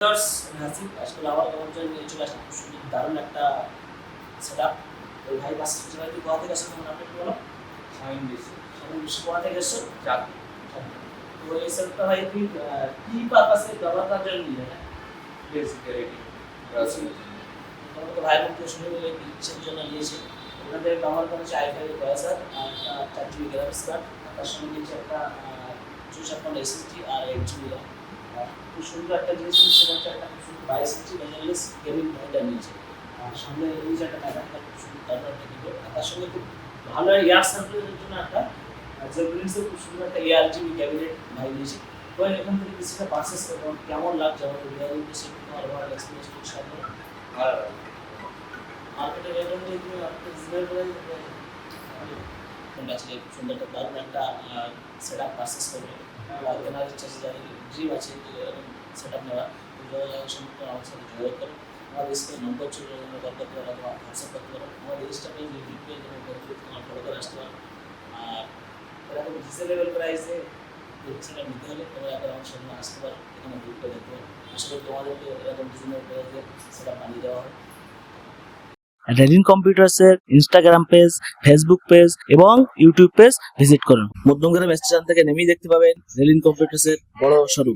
আজকাল আবার আমার জন্য নিয়ে চলে আসলাম খুব সুন্দর দারুণ একটা সেটআপ। ওই ভাই বাস চালাতে কোথা থেকে আসছেন তোমার নামটা একটু বলো? শাহিন বেশি শামিম বেশি কোথা থেকে এসছো? চাকরি তো এই সেটআপটা ভাই তুমি কি পারপাসে ব্যবহার করার জন্য নিলে? বেসিক্যালি তোমরা তো ভাই বোনকে শুনে মিলে কিসের জন্য নিয়েছে? ওনাদের ব্যবহার করা হচ্ছে i5 এর প্রসেসর আর একটা 4 জিবি গ্রাফিক্স কার্ড, তার সঙ্গে নিয়েছে একটা 64 এসএসডি আর 8 জিবি RAM। খুব সুন্দর একটা জিনিস সেটা হচ্ছে একটা খুব সুন্দর 22 ইঞ্চি লেজারলেস গেমিং মনিটর নিয়েছে। আর সামনে এই যে একটা মেকানিক্যাল খুব সুন্দর দারুণ একটা কিবোর্ড, আর তার সঙ্গে খুব ভালো এয়ার সার্কুলেশনের জন্য একটা জেব্রিন্সের খুব সুন্দর একটা এআরজিবি ক্যাবিনেট ভাই নিয়েছে। তো এখান থেকে কিছুটা পারচেস করবো, কেমন লাগছে আমাদের রিয়ালিং বেশি তোমার ওভারঅল এক্সপিরিয়েন্স খুব সামনে ভালো মার্কেটের রেট অনুযায়ী তুমি রিজনেবল প্রাইস কোনটা আছে সুন্দর একটা দারুণ একটা সেটআপ পারচেস করবে বা কেনার ইচ্ছা আছে, যাদের ড্রিম আছে এরকম সেটআপ নেওয়া, যোগাযোগের সম্পর্কে আমার সাথে যোগাযোগ করো। আমাদের স্ক্রিনে নম্বর চলে যাবে, কল করতে পারো অথবা হোয়াটসঅ্যাপ করতে পারো। আমাদের ইনস্টাগ্রাম ইউটিউব পেজ এবং ফেসবুক তোমার ফলো করে আসতে পারো। আর এরকম রিজনেবল প্রাইসে সেটা নিতে হলে তোমরা একবার আমার সামনে আসতে পারো, এখানে ভিডিওটা দেখতে পারো। আশা করি তোমাদেরকে এরকম রিজনেবল প্রাইসে সেটা বানিয়ে দেওয়া হবে। রেলিন কম্পিউটার্সের ইনস্টাগ্রাম পেজ, ফেসবুক পেজ এবং ইউটিউব পেজ ভিজিট করুন। মধ্যমগ্রাম স্টেশন থেকে নেমেই দেখতে পাবেন রেলিন কম্পিউটার্সের বড় শোরুম।